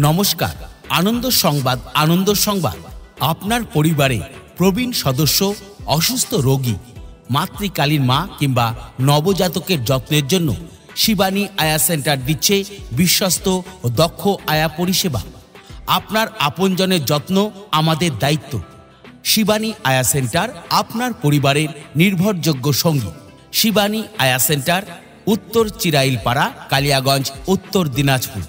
নমস্কার। আনন্দ সংবাদ। আনন্দ সংবাদ আপনার পরিবারে প্রবীণ সদস্য, অসুস্থ রোগী, মাতৃকালীন মা কিংবা নবজাতকের যত্নের জন্য শিবানী আয়া সেন্টার দিচ্ছে বিশ্বস্ত ও দক্ষ আয়া পরিষেবা। আপনার আপনজনের যত্ন আমাদের দায়িত্ব। শিবানী আয়া সেন্টার আপনার পরিবারের নির্ভরযোগ্য সঙ্গী। শিবানী আয়া সেন্টার, উত্তর চিরাইলপাড়া, কালিয়াগঞ্জ, উত্তর দিনাজপুর।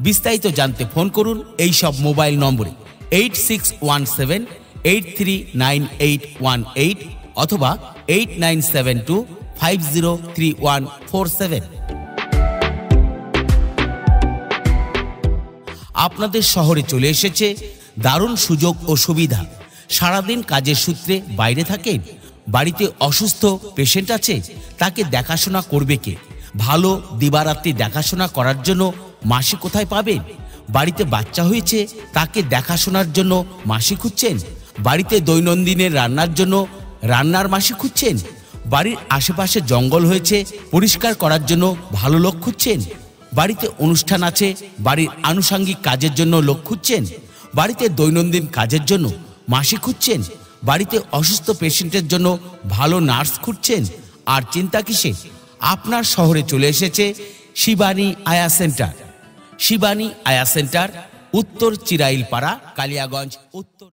বিস্তারিত জানতে ফোন করুন এই সব মোবাইল নম্বরে 8617839818 অথবা 8972503147। আপনাদের শহরে চলে এসেছে দারুণ সুযোগ ও সুবিধা। সারাদিন কাজের সূত্রে বাইরে থাকেন, বাড়িতে অসুস্থ পেশেন্ট আছে, তাকে দেখাশোনা করবে কে? ভালো দিবারাত্রি দেখাশোনা করার জন্য মাসি কোথায় পাবেন? বাড়িতে বাচ্চা হয়েছে, তাকে দেখাশোনার জন্য মাসি খুঁজছেন? বাড়িতে দৈনন্দিনের রান্নার জন্য রান্নার মাসি খুঁজছেন? বাড়ির আশেপাশে জঙ্গল হয়েছে, পরিষ্কার করার জন্য ভালো লোক খুঁজছেন? বাড়িতে অনুষ্ঠান আছে, বাড়ির আনুষঙ্গিক কাজের জন্য লোক খুঁজছেন? বাড়িতে দৈনন্দিন কাজের জন্য মাসি খুঁজছেন? বাড়িতে অসুস্থ পেশেন্টের জন্য ভালো নার্স খুঁজছেন? আর চিন্তা কিসে? আপনার শহরে চলে এসেছে শিবানী আয়া সেন্টার। শিবানী আয়া সেন্টার, উত্তর চিরাইলপাড়া, কালিয়াগঞ্জ, উত্তর।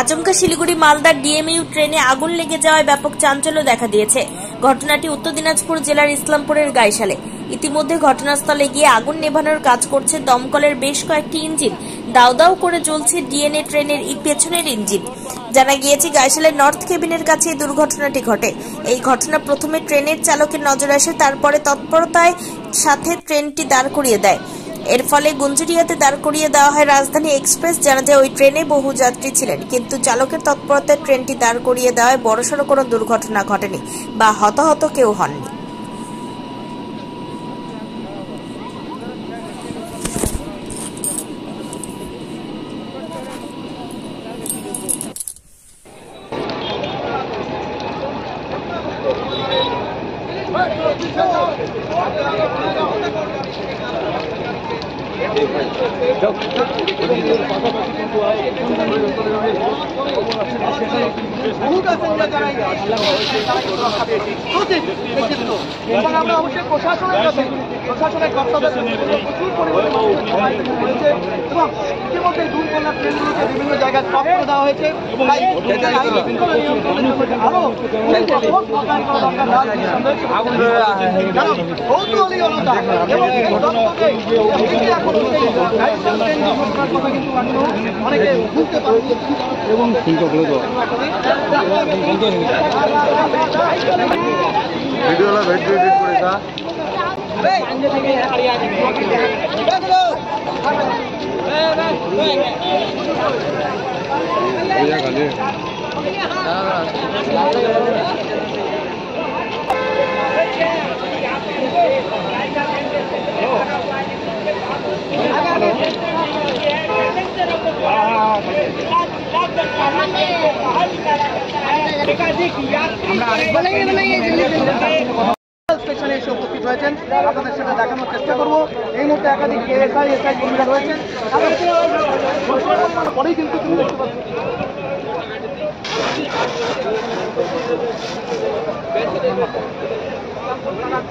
আচমকা শিলিগুড়ি মালদা ডিএমইউ ট্রেনে আগুন লেগে যাওয়ায় ব্যাপক চাঞ্চল্য দেখা দিয়েছে। ঘটনাটি উত্তর দিনাজপুর জেলার ইসলামপুরের গাইশালে। ইতিমধ্যে ঘটনাস্থলে গিয়ে আগুন নেভানোর কাজ করছে দমকলের বেশ কয়েকটি ইঞ্জিন। দাউ দাউ করে জ্বলছে ডিএনএ ট্রেনের পেছনের ইঞ্জিন। জানা গিয়েছে গাইশালের নর্থ কেবিনের কাছে এই দুর্ঘটনাটি ঘটে। এই ঘটনা প্রথমে ট্রেনের চালকের নজরে আসে, তারপরে তৎপরতায় সাথে ট্রেনটি দাঁড় করিয়ে দেয়। এর ফলে গুঞ্জুরিয়াতে দাঁড় করিয়ে দেওয়া হয় রাজধানী এক্সপ্রেস। জানা যায় ওই ট্রেনে বহু যাত্রী ছিলেন, কিন্তু চালকের তৎপরতায় ট্রেনটি দাঁড় করিয়ে দেওয়ায় বড়সড় কোনো দুর্ঘটনা ঘটেনি বা হতাহত কেউ হননি। আমরা অবশ্যই প্রশাসনের কাছে প্রশাসনের কর্তাদের প্রচুর পরিমাণে এবং ইতিমধ্যে দূর কন্যা ট্রেনগুলোকে বিভিন্ন জায়গায় স্টপ করে দেওয়া হয়েছে। কৌতূহলী জনতা এবং অনেকে বুঝতে পারবে এবং ভিডিওলা ভিডিও এডিট করে যা স্টেশনে এসে উপস্থিত হয়েছেন, আপনাদের সেটা দেখানোর চেষ্টা করবো। এই মুহূর্তে একাধিক এসআই কর্মীরা রয়েছেন, পরেই কিন্তু দেখতে পাচ্ছি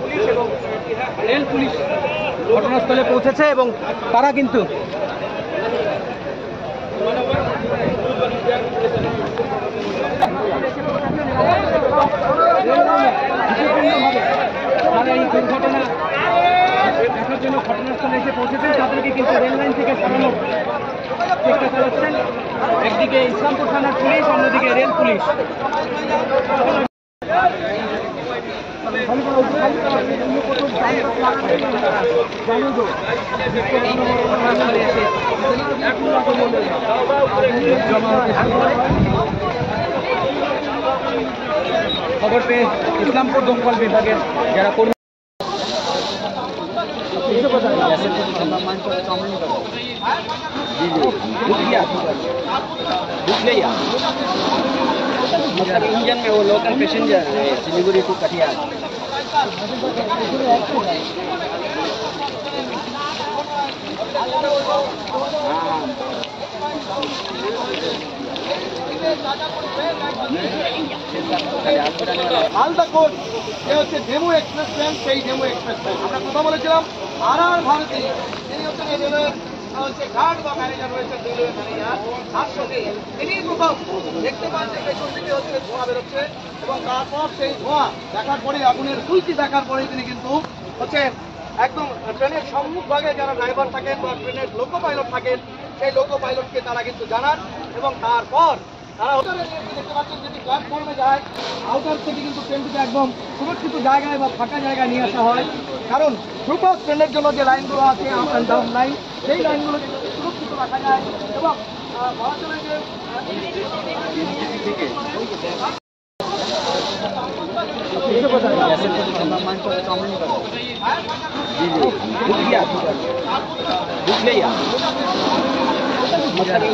পুলিশ এবং রেল পুলিশ ঘটনাস্থলে পৌঁছেছে এবং তারা কিন্তু তারা এই দুর্ঘটনা দেখার জন্য ঘটনাস্থলে এসে পৌঁছেছেন। তাদেরকে কিন্তু রেল লাইন থেকে সরানোর চেষ্টা চালাচ্ছেন। একদিকে ইসলামপুর থানার পুলিশ, অন্যদিকে রেল পুলিশ। খবর পেয়ে ইসলামপুর দমকল বিভাগের যারা কর্মী इंजन में वो local passenger Siliguri to Katihar Malda coach যে হচ্ছে ডেমো এক্সপ্রেস ট্রেন, সেই ডেমো এক্সপ্রেস ট্রেন আমরা কথা বলেছিলাম আর ভারতী তিনি হচ্ছেন এই রেলের হচ্ছে গার্ড বা ম্যানেজার রয়েছেন, রেলওয়ে ম্যানেজার। তার সাথে তিনি প্রথম দেখতে পান যে পেছন দিকে হচ্ছে ধোঁয়া বেরোচ্ছে এবং তারপর সেই ধোঁয়া দেখার পরে আগুনের সুইচি দেখার পরেই তিনি কিন্তু হচ্ছে একদম ট্রেনের সম্মুখ ভাগে যারা ড্রাইভার থাকেন বা ট্রেনের লোকো পাইলট থাকেন, সেই লোকো পাইলটকে তারা কিন্তু জানান এবং তারপর তারা দেখতে পাচ্ছেন যদি প্ল্যাটফর্মে যায়, আউটার থেকে কিন্তু ট্রেনটিকে একদম সুরক্ষিত জায়গায় বা ফাঁকা জায়গায় নিয়ে আসা হয়। কারণ সুপার ট্রেনের জন্য যে লাইনগুলো আছে আপ অ্যান্ড ডাউন লাইন, সেই লাইনগুলো সুরক্ষিত রাখা যায় এবং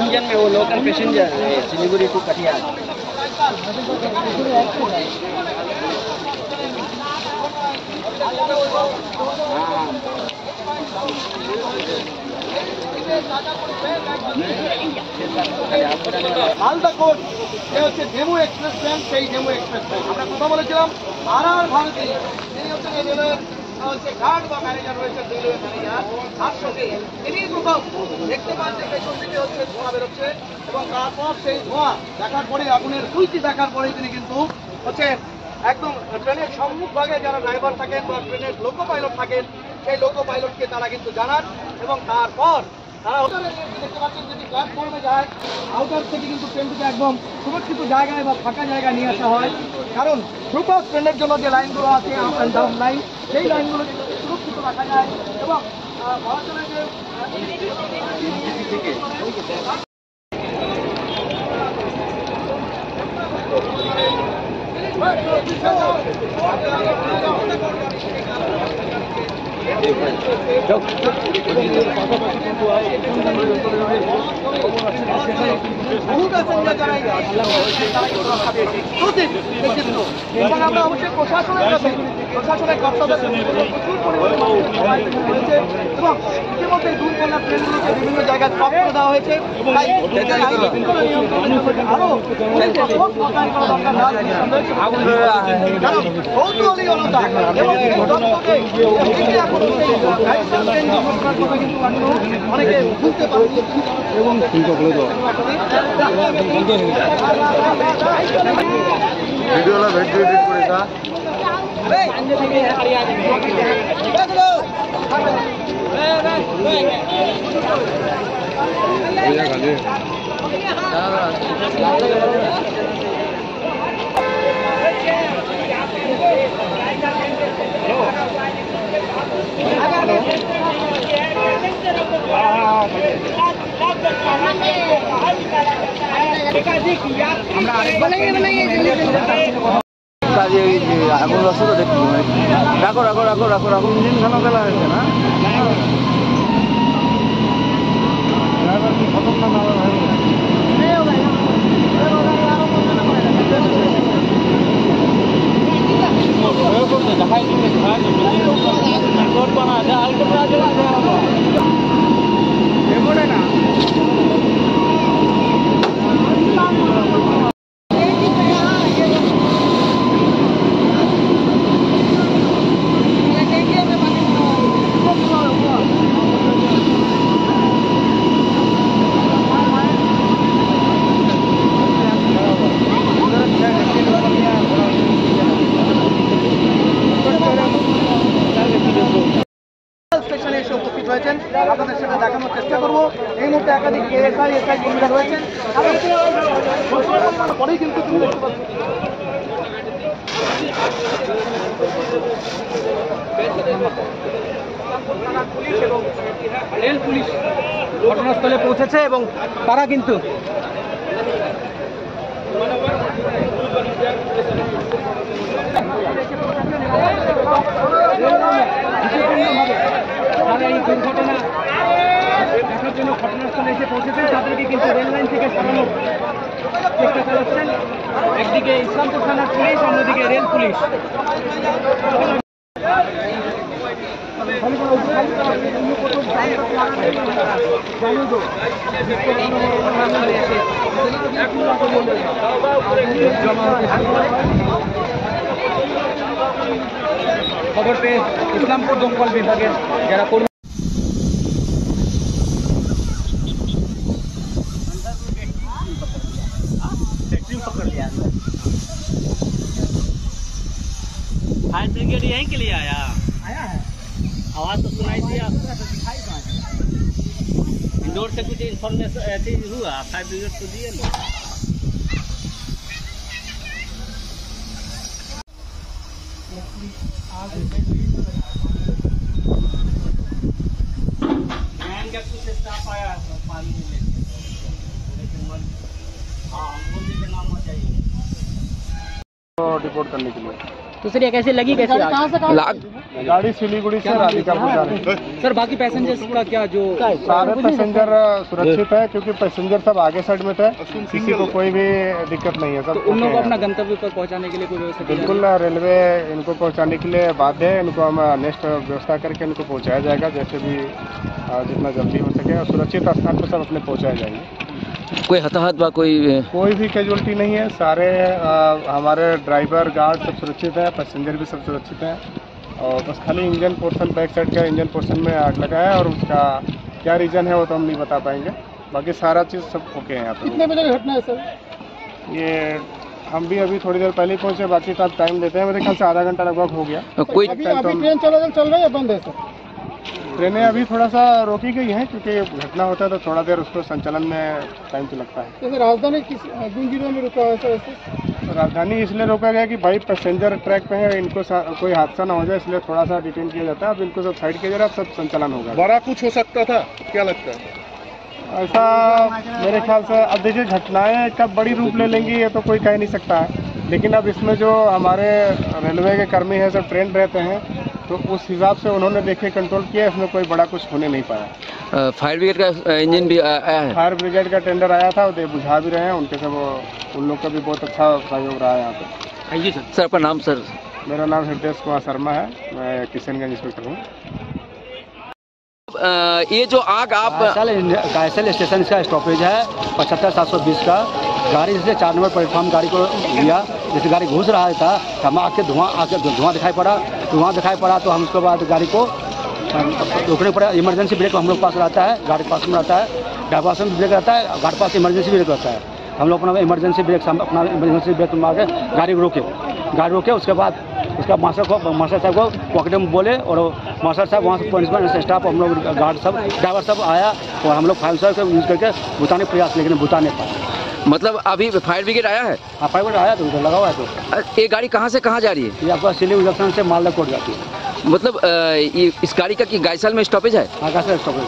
इंजन में वो local passenger Siliguri to Katihar Malda coach যে হচ্ছে ডেমো এক্সপ্রেস ট্রেন, সেই ডেমো এক্সপ্রেস ট্রেন আমরা কথা বলেছিলাম আর ভারতী তিনি হচ্ছেন এই রেলের হচ্ছে গার্ড বা ম্যানেজার রয়েছেন, রেলওয়ে ম্যানেজার। তার সাথে তিনি প্রথম দেখতে পান যে পেছন দিকে হচ্ছে ধোঁয়া বেরোচ্ছে এবং তারপর সেই ধোঁয়া দেখার পরে আগুনের সুইচি দেখার পরেই তিনি কিন্তু হচ্ছে একদম ট্রেনের সম্মুখ ভাগে যারা ড্রাইভার থাকেন বা ট্রেনের লোকো পাইলট থাকেন, সেই লোকো পাইলটকে তারা কিন্তু জানান এবং তারপর তারা দেখতে পাচ্ছেন যদি প্ল্যাটফর্মে যায়, আউটার থেকে কিন্তু ট্রেনটিকে একদম সুরক্ষিত জায়গায় বা ফাঁকা জায়গায় নিয়ে আসা হয়। কারণ সুপার ট্রেনের জন্য যে লাইনগুলো আছে আপ অ্যান্ড ডাউন লাইন, সেই লাইনগুলো সুরক্ষিত রাখা যায় এবং এবং আমরা অবশ্যই প্রশাসনের কাছে প্রশাসনের কর্তাদের প্রচুর পরিমাণে এবং ইতিমধ্যে দুই কন্যা ট্রেনগুলোকে বিভিন্ন জায়গায় স্টপ করে দেওয়া হয়েছে। আরো কারণ কৌতূহলী জনতা এবং অনেকে বুঝতে পারছে এবং ভিডিওলা ভিডিও এডিট করে কা খালি আগুন আসছে তো দেখি রাখো রাখো রাখো রাখো রাখো ইঞ্জিন খানা ফেলা হয়েছে না খতম না না ভাই স্টেশনে এসে উপস্থিত হয়েছেন আপনাদের সাথে দেখানোর চেষ্টা করবো এই মুহূর্তে একাধিক এসআই কর্মীরা রয়েছেন পরেই কিন্তু তুমি দেখতে পাচ্ছ পুলিশ এবং রেল পুলিশ ঘটনাস্থলে পৌঁছেছে এবং তারা কিন্তু তারা এই দুর্ঘটনা দেখার জন্য ঘটনাস্থলে এসে পৌঁছেছেন তাদেরকে কিন্তু রেল লাইন থেকে সরানোর চেষ্টা চালাচ্ছেন একদিকে ইসলামপুর থানার পুলিশ অন্যদিকে রেল পুলিশ খবর পেয়ে ইসলামপুর দমকল বিভাগের যারা কর্মী फायर ब्रिगेड यहीं के लिए आया है आवाज तो सुनाई दिया इंडोर से कुछ इन्फॉर्मेशन ऐसे हुआ फायर ब्रिगेड तो दिए लोग कुछ स्टाफ आया पानी में लेकिन हाँ बोलने के नाम हो जाइए रिपोर्ट करने के लिए दूसरी कैसे लगी कैसे गाड़ी सिलीगुड़ी से राधिकापुर जा रही है सर बाकी पैसेंजर्स का क्या जो सारे पैसेंजर सुरक्षित है क्योंकि पैसेंजर सब आगे साइड में थे किसी को कोई भी दिक्कत नहीं है सब उन लोगों को अपना गंतव्य पर पहुंचाने के लिए कोई व्यवस्था बिल्कुल रेलवे इनको पहुंचाने के लिए बाध्य है इनको हम नेक्स्ट व्यवस्था करके इनको पहुंचाया जाएगा जैसे भी जितना जल्दी हो सके और सुरक्षित स्थान पर सब अपने पहुंचाए जाएंगे कोई हताहत व कोई भी कैजुअलिटी नहीं है सारे हमारे ड्राइवर गार्ड सब सुरक्षित है पैसेंजर भी सब सुरक्षित हैं और बस खाली इंजन पोर्शन बैक साइड का इंजन पोर्शन में आग लगा है और उसका क्या रीज़न है वो तो हम नहीं बता पाएंगे बाकी सारा चीज़ सब ओके है यहाँ पे कितने बजे की घटना है सर ये हम भी अभी थोड़ी देर पहले पहुँचे बाकी सब टाइम देते हैं मेरे ख्याल से आधा घंटा लगभग हो गया कोई अभी ट्रेन चलाचल चल रही है बंद है सर ट्रेनें अभी थोड़ा सा रोकी गई हैं क्योंकि घटना होता है तो थोड़ा देर उसको संचालन में टाइम तो लगता है जैसे राजधानी किन जिलों में रुका है सर ऐसे राजधानी इसलिए रोका गया कि भाई पैसेंजर ट्रैक पे है इनको कोई हादसा ना हो जाए इसलिए थोड़ा सा डिटेन किया जाता है अब इनको सब साइड किया जा रहा है सब संचालन होगा बड़ा कुछ हो सकता था क्या लगता है ऐसा मेरे ख्याल से अब देखिए घटनाएं कब बड़ी रूप ले लेंगी ये तो कोई कह नहीं सकता है लेकिन अब इसमें जो हमारे रेलवे के कर्मी हैं सब ट्रेंड रहते हैं तो उस हिसाब से उन्होंने देखे कंट्रोल किया इसमें कोई बड़ा कुछ होने नहीं पाया फायर ब्रिगेड का इंजन भी आया है फायर ब्रिगेड का टेंडर आया था वो बुझा भी रहे हैं उनके सब उन लोग का भी बहुत अच्छा सहयोग रहा है यहाँ पे सर आपका नाम सर मेरा नाम हृदय कुमार शर्मा है मैं किशनगंज इंस्पेक्टर हूँ ये जो आग आप गायसल स्टेशन का स्टॉपेज है 75-720 का गाड़ी जैसे 4 नंबर प्लेटफॉर्म गाड़ी को लिया जैसे गाड़ी घुस रहा था हम आके धुआं दिखाई पड़ा तो हम उसके बाद गाड़ी को रोकने पड़ा इमरजेंसी ब्रेक हम लोग पास रहता है गाड़ी पास में रहता है ड्राइवर पास में ब्रेक रहता है गाड़ी पास इमरजेंसी ब्रेक रहता है हम लोग अपना इमरजेंसी ब्रेक मार के गाड़ी रोके उसके बाद उसका मास्टर साहब को पॉकेट में बोले और मास्टर साहब वहाँ से पनिशमेंट स्टाफ हम लोग गार्ड सब ड्राइवर सब आया और हम लोग फायर सर्विस यूज़ करके बुताने प्रयास लेकिन बुता नहीं पाए मतलब अभी फायर ब्रिगेड आया है हाँ फायर ब्रिगेड आया तो उधर लगा हुआ है तो ये गाड़ी कहाँ से कहाँ जा रही है ये आपका सिलीगुड़ी जंक्शन से मालदा कोर्ट जाती है मतलब ये इस गाड़ी का कि गायसल में स्टॉपेज है हाँ गायसल स्टॉपेज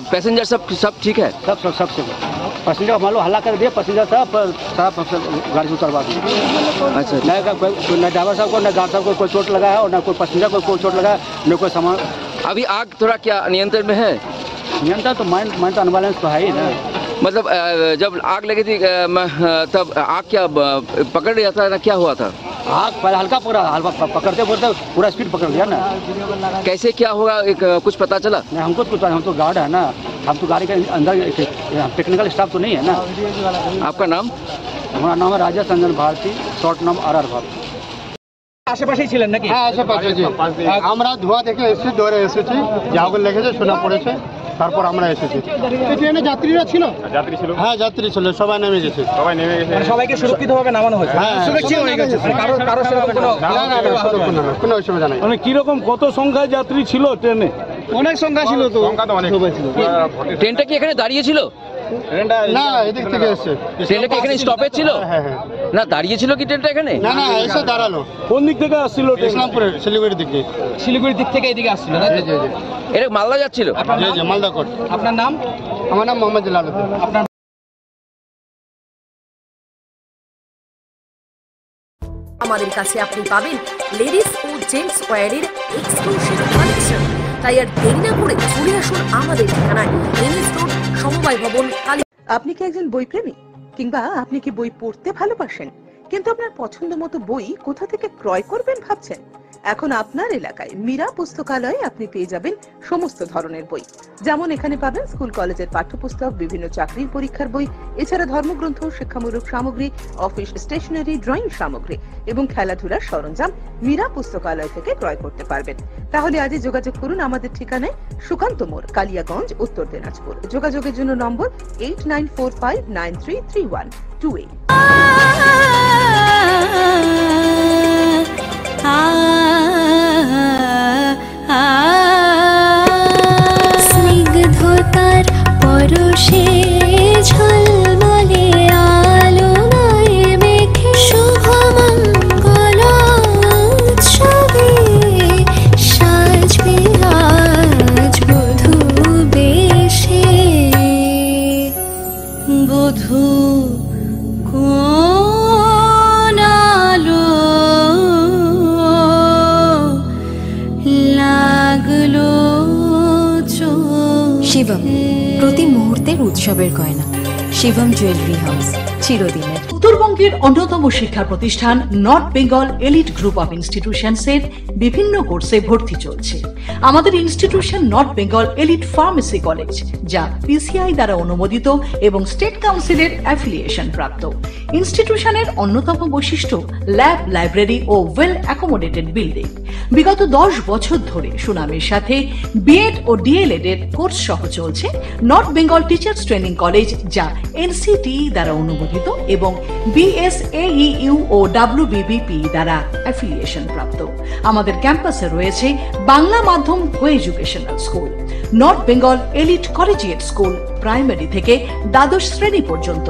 पैसेंजर सब ठीक है सब पैसेंजर मान लो हल्ला कर दिया, पैसेंजर सब गाड़ी से उतरवा दिया। अच्छा, न ड्राइवर साहब को, न गार्ड साहब को कोई चोट लगा है और न कोई पैसेंजर को कोई चोट लगा है, न कोई सामान। अभी आग थोड़ा क्या नियंत्रण में है? नियंत्रण तो माइन तो अनबैलेंस तो है ही ना। मतलब जब आग लगी थी तब आग क्या पकड़ लिया था ना, क्या हुआ था? आग पहले हल्का पकड़ते बोलते पूरा स्पीड पकड़ लिया ना। कैसे क्या होगा कुछ पता चला? नहीं, हमको कुछ, हम तो गार्ड है ना, हम तो गाड़ी के अंदर टेक्निकल स्टाफ तो नहीं है ना। आपका नाम? हमारा नाम है राजेश रंजन भारती, शॉर्ट नाम RR भारती। আশেপাশেই ছিলেন নাকি? হ্যাঁ, আশেপাশে জি। আমরা ধোঁয়া দেখে এসেছি, দৌড়ে এসেছি, যে আগুন লেগেছে শোনা পড়েছে, তারপর আমরা এসেছি। এই ট্রেনে যাত্রীরা ছিল? যাত্রী ছিল। হ্যাঁ, যাত্রী ছিল, সবাই নেমে গেছে। সবাই নেমে গেছে। সবাইকে সুরক্ষিতভাবে নামানো হয়েছে। হ্যাঁ, সুরক্ষিত হয়ে গেছে। কারো সেরকম কোনো অসুবিধা নাই। মানে কি রকম কত সংখ্যায় যাত্রী ছিল ট্রেনে? অনেক সংখ্যা ছিল তো। সংখ্যা তো অনেক ছিল। ট্রেনটা কি এখানে দাঁড়িয়ে ছিল? না, এদিক থেকে এসেছে। ট্রেনটা কি এখানে স্টপেজ ছিল? হ্যাঁ হ্যাঁ। না, দাঁড়িয়ে ছিল কি ট্রেনটা এখানে? না না, এসে দাঁড়ালো। কোন দিক থেকে আসছিল? ইসলামপুরের শিলিগুড়ির দিক থেকে। শিলিগুড়ির দিক থেকে এদিকে আসছিল। জি জি জি। এটা মালদা যাচ্ছিল? জি জি, মালদা কোর্ট। আপনার নাম? আমার নাম মোহাম্মদ জালালউদ্দিন। আমাদের কাছে আপনি পাবেন লেডিস ও জেন্টস ওয়্যারের এক্সক্লুসিভ কালেকশন। তাই আর দেরি না করে চলে আসুন আমাদের ঠিকানায়, এনএস রোড, সমবায় ভবন, কালী। আপনি কি একজন বইপ্রেমী, কিংবা আপনি কি বই পড়তে ভালোবাসেন, কিন্তু আপনার পছন্দ মতো বই কোথা থেকে ক্রয় করবেন ভাবছেন? এখন আপনার এলাকায় মীরা পুস্তকালয়ে আপনি পেয়ে যাবেন সমস্ত ধরনের বই। যেমন এখানে পাবেন স্কুল কলেজের পাঠ্যপুস্তক, বিভিন্ন চাকরির পরীক্ষার বই, এছাড়া ধর্মগ্রন্থ, শিক্ষামূলক সামগ্রী, অফিস স্টেশনারি, ড্রয়িং সামগ্রী এবং খেলাধুলার সরঞ্জাম মীরা পুস্তকালয় থেকে ক্রয় করতে পারবেন। তাহলে আজই যোগাযোগ করুন আমাদের ঠিকানায়, সুকান্ত মোড়, কালিয়াগঞ্জ, উত্তর দিনাজপুর। যোগাযোগের জন্য নম্বর 8945933128। স্নিগ্ধতার পরশে ঝলমলে আলোয় মেখে শুভমঙ্গল উৎসবে সাজবে আজ বধূ বেশে। বধূ কোন আলো লাগলো শিবম, প্রতি মুহূর্তের উৎসবের গয়না। শিবম জুয়েলারি হাউস, চিরদিনের। উত্তরবঙ্গের অন্যতম শিক্ষা প্রতিষ্ঠান north Bengal elite group of institutions এর বিভিন্ন কোর্সে ভর্তি চলছে। আমাদের institution north Bengal elite pharmacy college, যা PCI দ্বারা অনুমোদিত এবং স্টেট কাউন্সিলের অ্যাফিলিয়েশন প্রাপ্ত। ইনস্টিটিউশনের অন্যতম বৈশিষ্ট্য ল্যাব, লাইব্রেরি ও ওয়েল অ্যাকোমোডেটেড বিল্ডিং। বিগত 10 বছর ধরে সুনামের সাথে বিএড ও ডিএলএড এর কোর্স সহ চলছে north Bengal Teachers Training college, যা NCTE দ্বারা অনুমোদিত এবং BSAEU ও WBBP দ্বারা অ্যাফিলিয়েশন প্রাপ্ত। আমাদের ক্যাম্পাসে রয়েছে বাংলা মাধ্যম কো educational school, north Bengal elite collegiate school, primary থেকে দ্বাদশ শ্রেণী পর্যন্ত।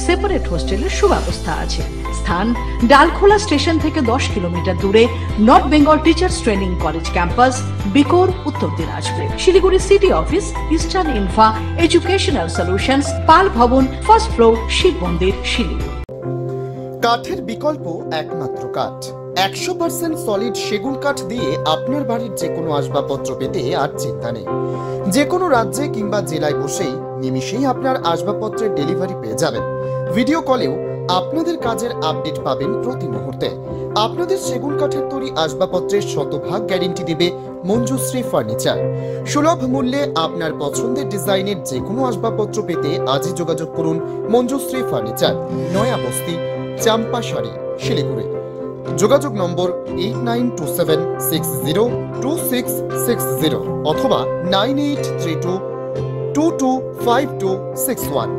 সেপারেট হোস্টেলের সুব্যবস্থা আছে। স্থান ডালখোলা স্টেশন থেকে 10 কিলোমিটার দূরে North Bengal Teachers Training College campus, বিকোর, Uttar Dinajpur. Siliguri city office, Eastern Infra Educational Solutions, Pal Bhavan, first floor, Shiva মন্দির, শিলিগুড়ি। কাঠের বিকল্প একমাত্র কাঠ। 100% সলিড সেগুন কাঠ দিয়ে আপনার বাড়ির যে কোনো আসবাবপত্র পেতে আর চিন্তা নেই। যে কোনো রাজ্যে কিংবা জেলায় বসেই নিমিষেই আপনার আসবাবপত্রের ডেলিভারি পেয়ে যাবেন। ভিডিও কলেও আপনাদের কাজের আপডেট পাবেন প্রতি মুহূর্তে। আপনাদের সেগুন কাঠের তৈরি আসবাবপত্রের 100% গ্যারেন্টি দেবে মঞ্জুশ্রী ফার্নিচার। সুলভ মূল্যে আপনার পছন্দের ডিজাইনের যে কোনো আসবাবপত্র পেতে আজই যোগাযোগ করুন মঞ্জুশ্রী ফার্নিচার, নয়া বস্তি, চাম্পাশাড়ি, শিলিগুড়ি। যোগাযোগ নম্বর 8927602660 অথবা 9832225261।